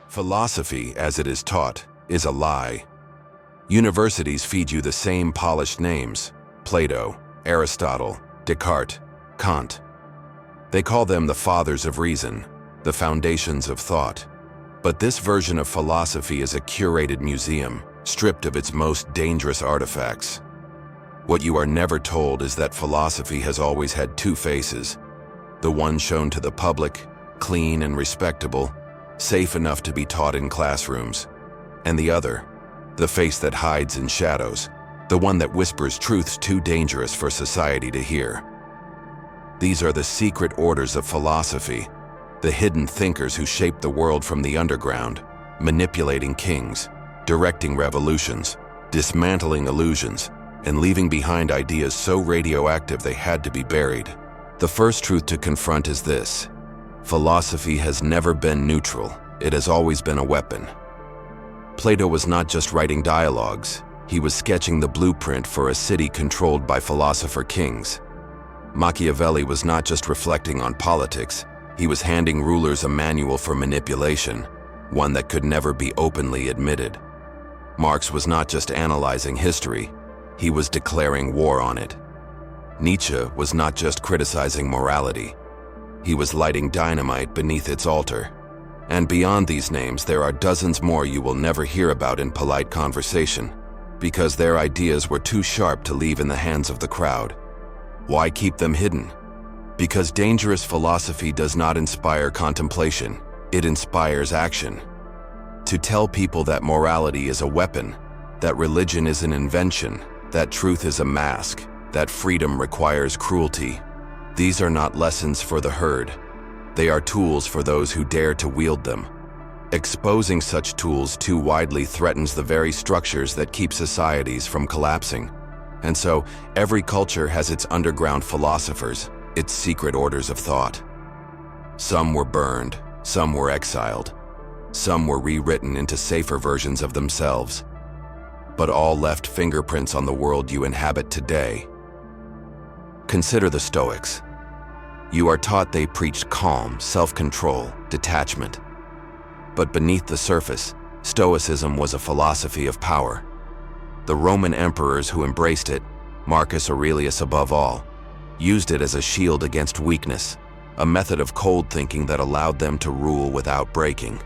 Philosophy, as it is taught, is a lie. Universities feed you the same polished names: Plato, Aristotle, Descartes, Kant. They call them the fathers of reason, the foundations of thought. But this version of philosophy is a curated museum, stripped of its most dangerous artifacts. What you are never told is that philosophy has always had two faces: the one shown to the public, clean and respectable, safe enough to be taught in classrooms, and the other, the face that hides in shadows, the one that whispers truths too dangerous for society to hear. These are the secret orders of philosophy, the hidden thinkers who shape the world from the underground, manipulating kings, directing revolutions, dismantling illusions, and leaving behind ideas so radioactive they had to be buried. The first truth to confront is this: philosophy has never been neutral. It has always been a weapon. Plato was not just writing dialogues, he was sketching the blueprint for a city controlled by philosopher kings. Machiavelli was not just reflecting on politics, he was handing rulers a manual for manipulation, one that could never be openly admitted. Marx was not just analyzing history, he was declaring war on it. Nietzsche was not just criticizing morality, he was lighting dynamite beneath its altar. And beyond these names, there are dozens more you will never hear about in polite conversation, because their ideas were too sharp to leave in the hands of the crowd. Why keep them hidden? Because dangerous philosophy does not inspire contemplation, it inspires action. To tell people that morality is a weapon, that religion is an invention, that truth is a mask, that freedom requires cruelty, these are not lessons for the herd. They are tools for those who dare to wield them. Exposing such tools too widely threatens the very structures that keep societies from collapsing. And so, every culture has its underground philosophers, its secret orders of thought. Some were burned, some were exiled, some were rewritten into safer versions of themselves. But all left fingerprints on the world you inhabit today. Consider the Stoics. You are taught they preached calm, self-control, detachment. But beneath the surface, Stoicism was a philosophy of power. The Roman emperors who embraced it, Marcus Aurelius above all, used it as a shield against weakness, a method of cold thinking that allowed them to rule without breaking.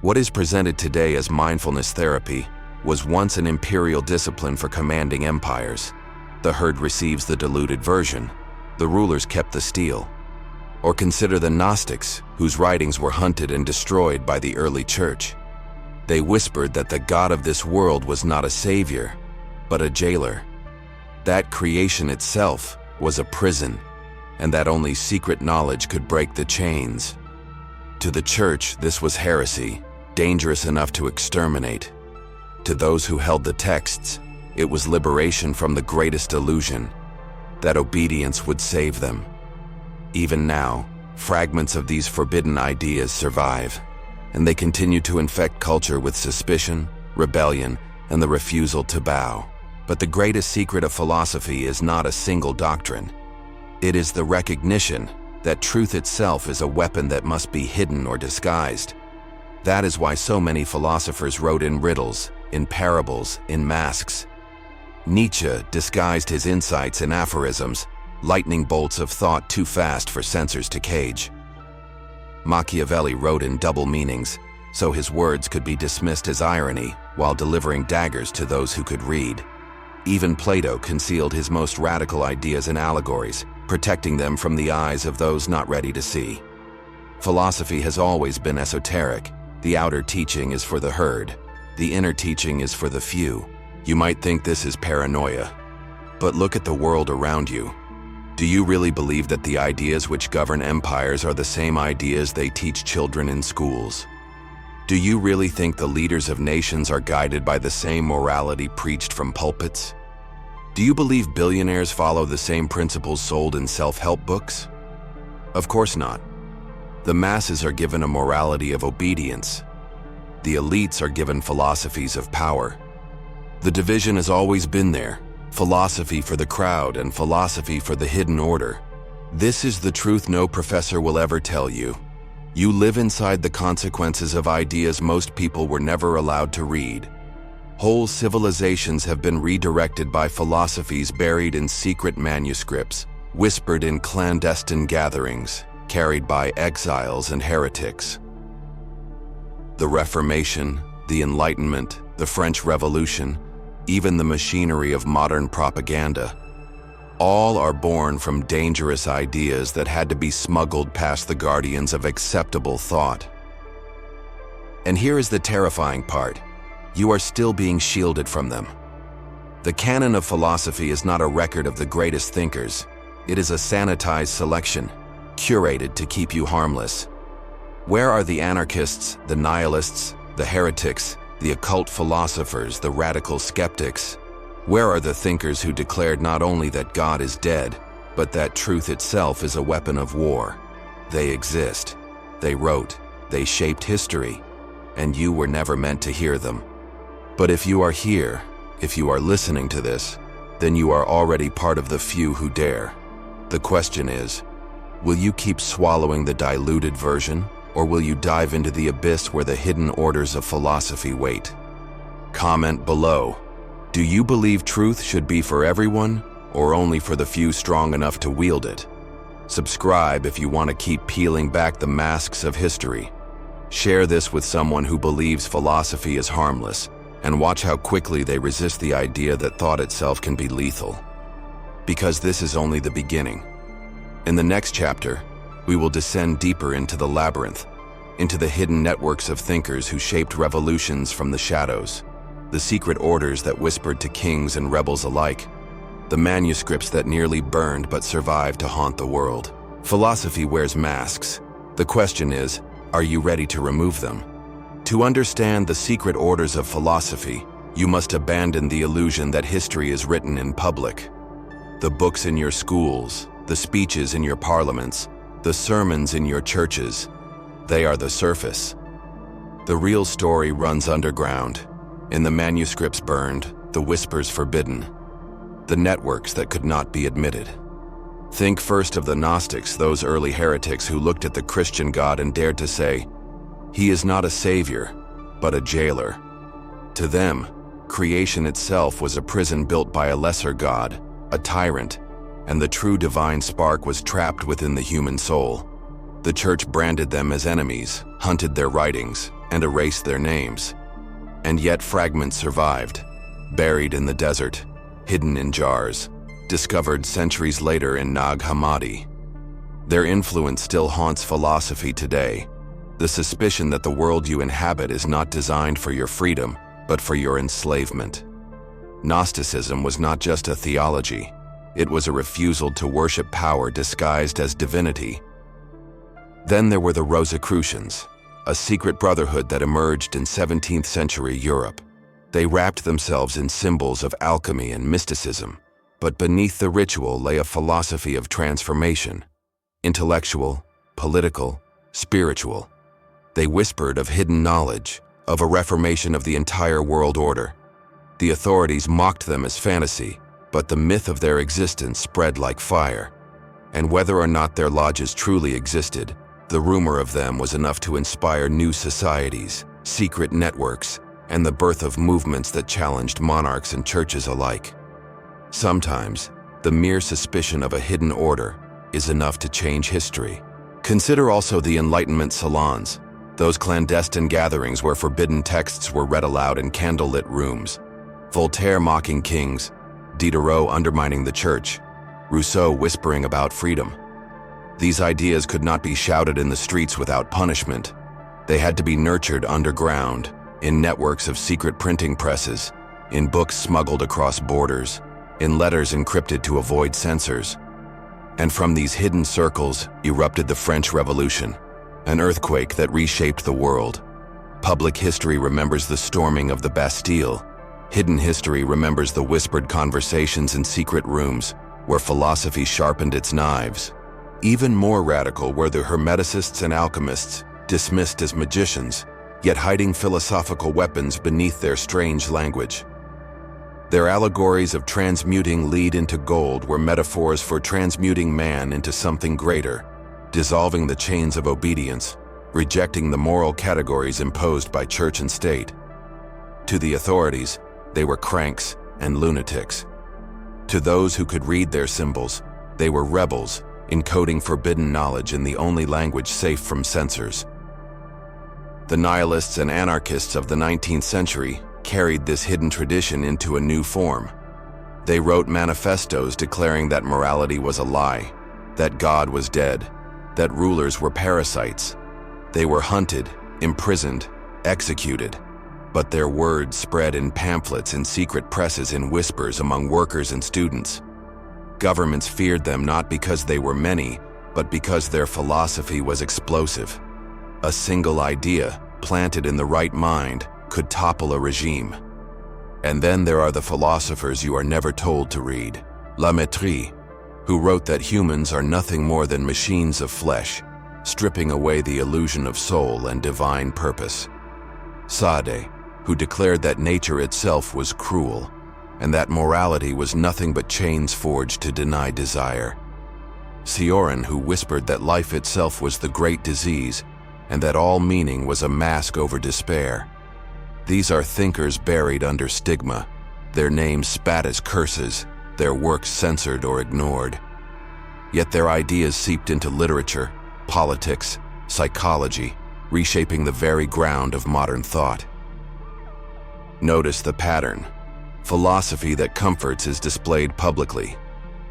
What is presented today as mindfulness therapy was once an imperial discipline for commanding empires. The herd receives the diluted version. The rulers kept the steel. Or consider the Gnostics, whose writings were hunted and destroyed by the early church. They whispered that the God of this world was not a savior, but a jailer. That creation itself was a prison, and that only secret knowledge could break the chains. To the church, this was heresy, dangerous enough to exterminate. To those who held the texts, it was liberation from the greatest illusion, that obedience would save them. Even now, fragments of these forbidden ideas survive, and they continue to infect culture with suspicion, rebellion, and the refusal to bow. But the greatest secret of philosophy is not a single doctrine. It is the recognition that truth itself is a weapon that must be hidden or disguised. That is why so many philosophers wrote in riddles, in parables, in masks. Nietzsche disguised his insights in aphorisms, lightning bolts of thought too fast for censors to cage. Machiavelli wrote in double meanings, so his words could be dismissed as irony while delivering daggers to those who could read. Even Plato concealed his most radical ideas in allegories, protecting them from the eyes of those not ready to see. Philosophy has always been esoteric. The outer teaching is for the herd. The inner teaching is for the few. You might think this is paranoia, but look at the world around you. Do you really believe that the ideas which govern empires are the same ideas they teach children in schools? Do you really think the leaders of nations are guided by the same morality preached from pulpits? Do you believe billionaires follow the same principles sold in self-help books? Of course not. The masses are given a morality of obedience. The elites are given philosophies of power. The division has always been there, philosophy for the crowd and philosophy for the hidden order. This is the truth no professor will ever tell you. You live inside the consequences of ideas most people were never allowed to read. Whole civilizations have been redirected by philosophies buried in secret manuscripts, whispered in clandestine gatherings, carried by exiles and heretics. The Reformation, the Enlightenment, the French Revolution, even the machinery of modern propaganda, all are born from dangerous ideas that had to be smuggled past the guardians of acceptable thought. And here is the terrifying part. You are still being shielded from them. The canon of philosophy is not a record of the greatest thinkers. It is a sanitized selection, curated to keep you harmless. Where are the anarchists, the nihilists, the heretics, the occult philosophers, the radical skeptics? Where are the thinkers who declared not only that God is dead, but that truth itself is a weapon of war? They exist. They wrote. They shaped history. And you were never meant to hear them. But if you are here, if you are listening to this, then you are already part of the few who dare. The question is, will you keep swallowing the diluted version, or will you dive into the abyss where the hidden orders of philosophy wait? Comment below. Do you believe truth should be for everyone, or only for the few strong enough to wield it? Subscribe if you want to keep peeling back the masks of history. Share this with someone who believes philosophy is harmless, and watch how quickly they resist the idea that thought itself can be lethal. Because this is only the beginning. In the next chapter, we will descend deeper into the labyrinth, into the hidden networks of thinkers who shaped revolutions from the shadows, the secret orders that whispered to kings and rebels alike, the manuscripts that nearly burned but survived to haunt the world. Philosophy wears masks. The question is, are you ready to remove them? To understand the secret orders of philosophy, you must abandon the illusion that history is written in public. The books in your schools, the speeches in your parliaments, the sermons in your churches, they are the surface. The real story runs underground, in the manuscripts burned, the whispers forbidden, the networks that could not be admitted. Think first of the Gnostics, those early heretics who looked at the Christian God and dared to say, "He is not a savior, but a jailer." To them, creation itself was a prison built by a lesser God, a tyrant, and the true divine spark was trapped within the human soul. The church branded them as enemies, hunted their writings, and erased their names. And yet fragments survived, buried in the desert, hidden in jars, discovered centuries later in Nag Hammadi. Their influence still haunts philosophy today. The suspicion that the world you inhabit is not designed for your freedom, but for your enslavement. Gnosticism was not just a theology. It was a refusal to worship power disguised as divinity. Then there were the Rosicrucians, a secret brotherhood that emerged in 17th century Europe. They wrapped themselves in symbols of alchemy and mysticism, but beneath the ritual lay a philosophy of transformation, intellectual, political, spiritual. They whispered of hidden knowledge, of a reformation of the entire world order. The authorities mocked them as fantasy, but the myth of their existence spread like fire. And whether or not their lodges truly existed, the rumor of them was enough to inspire new societies, secret networks, and the birth of movements that challenged monarchs and churches alike. Sometimes, the mere suspicion of a hidden order is enough to change history. Consider also the Enlightenment salons, those clandestine gatherings where forbidden texts were read aloud in candlelit rooms. Voltaire mocking kings, Diderot undermining the church, Rousseau whispering about freedom. These ideas could not be shouted in the streets without punishment. They had to be nurtured underground, in networks of secret printing presses, in books smuggled across borders, in letters encrypted to avoid censors. And from these hidden circles erupted the French Revolution, an earthquake that reshaped the world. Public history remembers the storming of the Bastille. Hidden history remembers the whispered conversations in secret rooms where philosophy sharpened its knives. Even more radical were the Hermeticists and alchemists, dismissed as magicians, yet hiding philosophical weapons beneath their strange language. Their allegories of transmuting lead into gold were metaphors for transmuting man into something greater, dissolving the chains of obedience, rejecting the moral categories imposed by church and state. To the authorities, they were cranks and lunatics. To those who could read their symbols, they were rebels, encoding forbidden knowledge in the only language safe from censors. The nihilists and anarchists of the 19th century carried this hidden tradition into a new form. They wrote manifestos declaring that morality was a lie, that God was dead, that rulers were parasites. They were hunted, imprisoned, executed, but their words spread in pamphlets in secret presses in whispers among workers and students. Governments feared them not because they were many, but because their philosophy was explosive. A single idea, planted in the right mind, could topple a regime. And then there are the philosophers you are never told to read. La Mettrie, who wrote that humans are nothing more than machines of flesh, stripping away the illusion of soul and divine purpose. Sade, who declared that nature itself was cruel, and that morality was nothing but chains forged to deny desire. Sioran, who whispered that life itself was the great disease, and that all meaning was a mask over despair. These are thinkers buried under stigma, their names spat as curses, their works censored or ignored. Yet their ideas seeped into literature, politics, psychology, reshaping the very ground of modern thought. Notice the pattern. Philosophy that comforts is displayed publicly.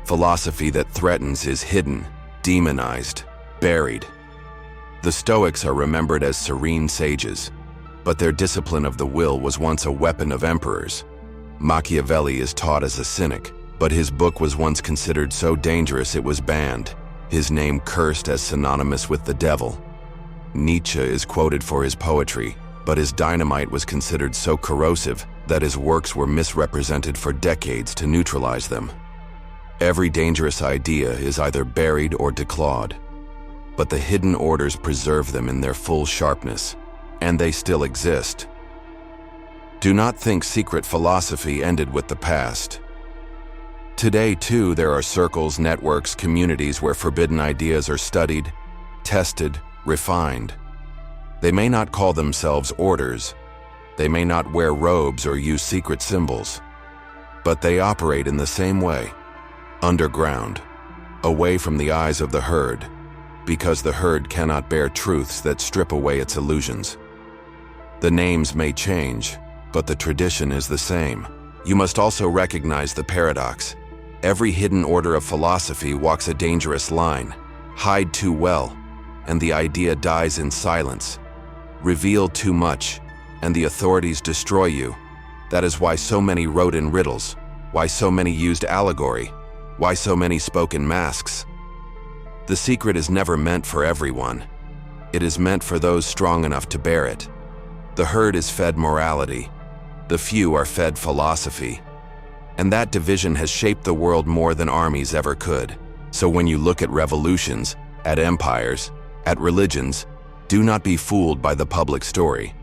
Philosophy that threatens is hidden, demonized, buried. The Stoics are remembered as serene sages, but their discipline of the will was once a weapon of emperors. Machiavelli is taught as a cynic, but his book was once considered so dangerous it was banned, his name cursed as synonymous with the devil. Nietzsche is quoted for his poetry, but his dynamite was considered so corrosive that his works were misrepresented for decades to neutralize them. Every dangerous idea is either buried or declawed, but the hidden orders preserve them in their full sharpness, and they still exist. Do not think secret philosophy ended with the past. Today, too, there are circles, networks, communities where forbidden ideas are studied, tested, refined. They may not call themselves orders, they may not wear robes or use secret symbols, but they operate in the same way, underground, away from the eyes of the herd, because the herd cannot bear truths that strip away its illusions. The names may change, but the tradition is the same. You must also recognize the paradox. Every hidden order of philosophy walks a dangerous line. Hide too well, and the idea dies in silence. Reveal too much, and the authorities destroy you. That is why so many wrote in riddles, why so many used allegory, why so many spoke in masks. The secret is never meant for everyone. It is meant for those strong enough to bear it. The herd is fed morality. The few are fed philosophy. And that division has shaped the world more than armies ever could. So when you look at revolutions, at empires, at religions, do not be fooled by the public story.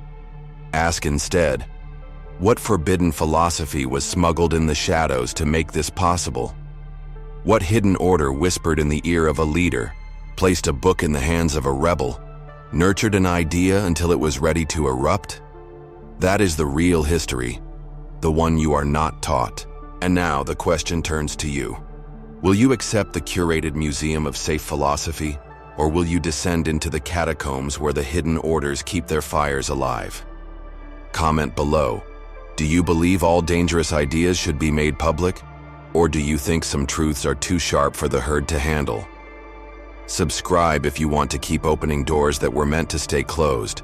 Ask instead, what forbidden philosophy was smuggled in the shadows to make this possible? What hidden order whispered in the ear of a leader, placed a book in the hands of a rebel, nurtured an idea until it was ready to erupt? That is the real history, the one you are not taught. And now the question turns to you. Will you accept the curated museum of safe philosophy, or will you descend into the catacombs where the hidden orders keep their fires alive? Comment below. Do you believe all dangerous ideas should be made public? Or do you think some truths are too sharp for the herd to handle? Subscribe if you want to keep opening doors that were meant to stay closed.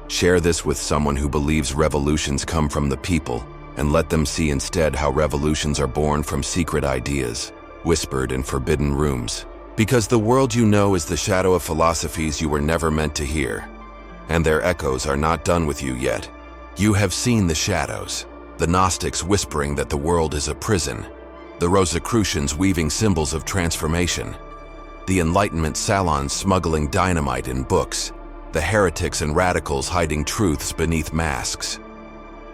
Share this with someone who believes revolutions come from the people, and let them see instead how revolutions are born from secret ideas, whispered in forbidden rooms. Because the world you know is the shadow of philosophies you were never meant to hear, and their echoes are not done with you yet. You have seen the shadows, the Gnostics whispering that the world is a prison, the Rosicrucians weaving symbols of transformation, the Enlightenment salons smuggling dynamite in books, the heretics and radicals hiding truths beneath masks.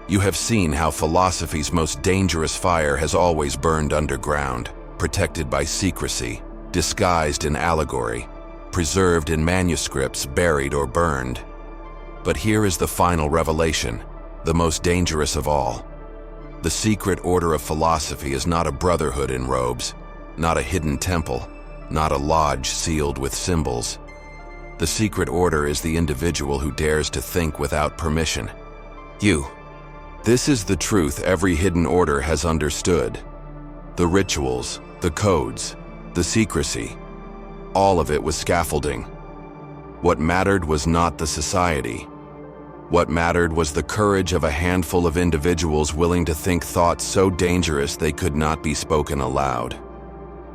You have seen how philosophy's most dangerous fire has always burned underground, protected by secrecy, disguised in allegory, preserved in manuscripts, buried or burned. But here is the final revelation, the most dangerous of all. The secret order of philosophy is not a brotherhood in robes, not a hidden temple, not a lodge sealed with symbols. The secret order is the individual who dares to think without permission. You. This is the truth every hidden order has understood. The rituals, the codes, the secrecy, all of it was scaffolding. What mattered was not the society. What mattered was the courage of a handful of individuals willing to think thoughts so dangerous they could not be spoken aloud.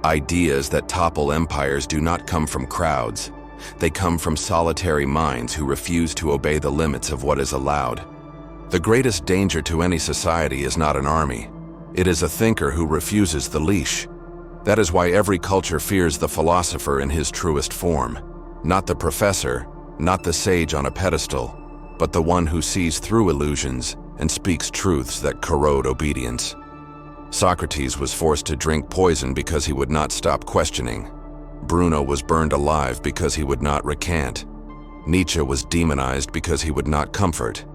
Ideas that topple empires do not come from crowds. They come from solitary minds who refuse to obey the limits of what is allowed. The greatest danger to any society is not an army. It is a thinker who refuses the leash. That is why every culture fears the philosopher in his truest form. Not the professor, not the sage on a pedestal, but the one who sees through illusions and speaks truths that corrode obedience. Socrates was forced to drink poison because he would not stop questioning. Bruno was burned alive because he would not recant. Nietzsche was demonized because he would not comfort.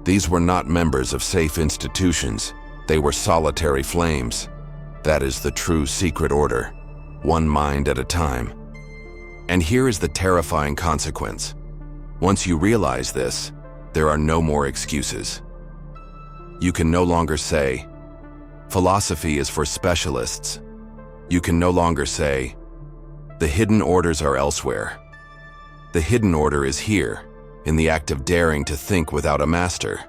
These were not members of safe institutions. They were solitary flames. That is the true secret order, one mind at a time. And here is the terrifying consequence. Once you realize this, there are no more excuses. You can no longer say, philosophy is for specialists. You can no longer say, the hidden orders are elsewhere. The hidden order is here, in the act of daring to think without a master.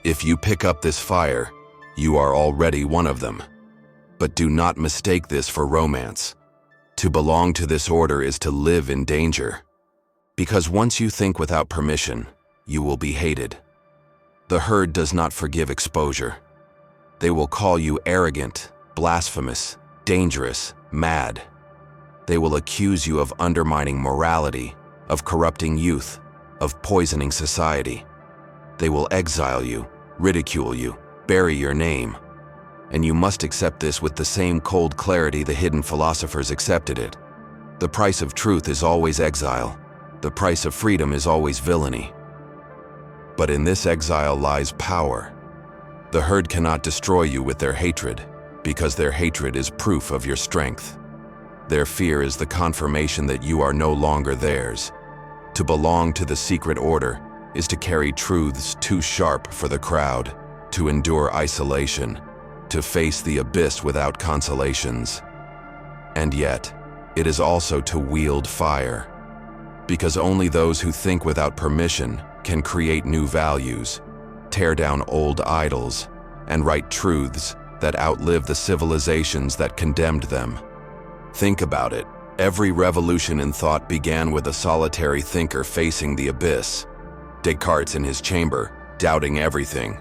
If you pick up this fire, you are already one of them. But do not mistake this for romance. To belong to this order is to live in danger. Because once you think without permission, you will be hated. The herd does not forgive exposure. They will call you arrogant, blasphemous, dangerous, mad. They will accuse you of undermining morality, of corrupting youth, of poisoning society. They will exile you, ridicule you, bury your name. And you must accept this with the same cold clarity the hidden philosophers accepted it. The price of truth is always exile. The price of freedom is always villainy. But in this exile lies power. The herd cannot destroy you with their hatred, because their hatred is proof of your strength. Their fear is the confirmation that you are no longer theirs. To belong to the secret order is to carry truths too sharp for the crowd, to endure isolation, to face the abyss without consolations. And yet, it is also to wield fire. Because only those who think without permission can create new values, tear down old idols, and write truths that outlive the civilizations that condemned them. Think about it. Every revolution in thought began with a solitary thinker facing the abyss. Descartes in his chamber, doubting everything.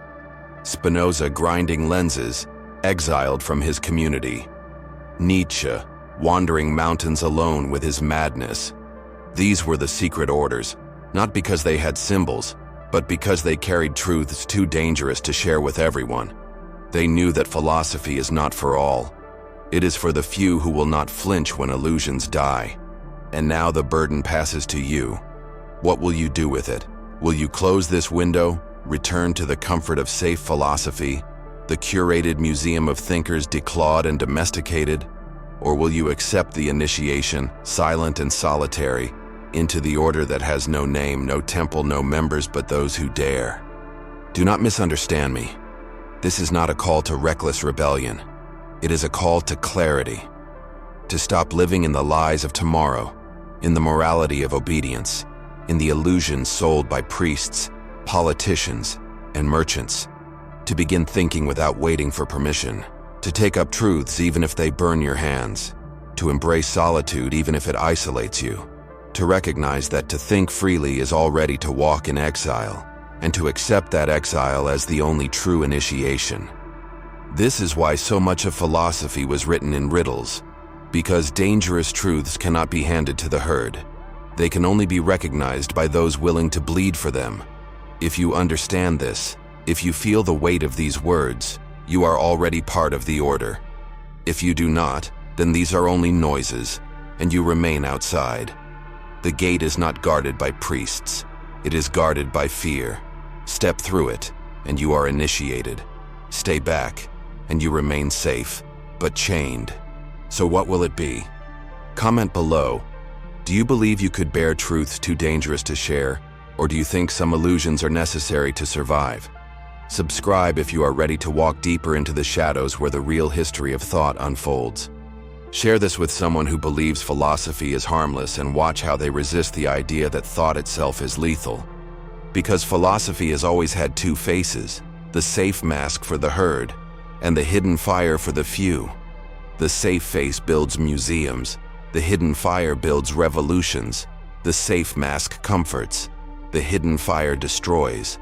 Spinoza grinding lenses, exiled from his community. Nietzsche, wandering mountains alone with his madness. These were the secret orders, not because they had symbols, but because they carried truths too dangerous to share with everyone. They knew that philosophy is not for all. It is for the few who will not flinch when illusions die. And now the burden passes to you. What will you do with it? Will you close this window, return to the comfort of safe philosophy, the curated museum of thinkers declawed and domesticated? Or will you accept the initiation, silent and solitary, into the order that has no name, no temple, no members but those who dare? Do not misunderstand me. This is not a call to reckless rebellion. It is a call to clarity, to stop living in the lies of tomorrow, in the morality of obedience, in the illusions sold by priests, politicians, and merchants, to begin thinking without waiting for permission, to take up truths even if they burn your hands, to embrace solitude even if it isolates you, to recognize that to think freely is already to walk in exile, and to accept that exile as the only true initiation. This is why so much of philosophy was written in riddles, because dangerous truths cannot be handed to the herd. They can only be recognized by those willing to bleed for them. If you understand this, if you feel the weight of these words, you are already part of the order. If you do not, then these are only noises, and you remain outside. The gate is not guarded by priests. It is guarded by fear. Step through it, and you are initiated. Stay back, and you remain safe, but chained. So what will it be? Comment below. Do you believe you could bear truths too dangerous to share, or do you think some illusions are necessary to survive? Subscribe if you are ready to walk deeper into the shadows where the real history of thought unfolds. Share this with someone who believes philosophy is harmless and watch how they resist the idea that thought itself is lethal. Because philosophy has always had two faces, the safe mask for the herd and the hidden fire for the few. The safe face builds museums, the hidden fire builds revolutions, the safe mask comforts, the hidden fire destroys.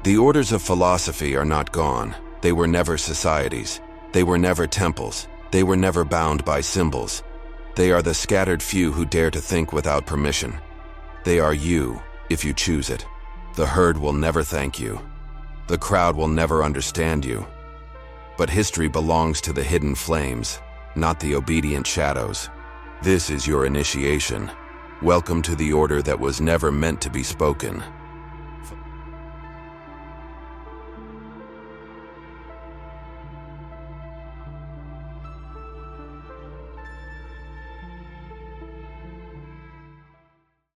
The orders of philosophy are not gone. They were never societies. They were never temples. They were never bound by symbols. They are the scattered few who dare to think without permission. They are you, if you choose it. The herd will never thank you. The crowd will never understand you. But history belongs to the hidden flames, not the obedient shadows. This is your initiation. Welcome to the order that was never meant to be spoken.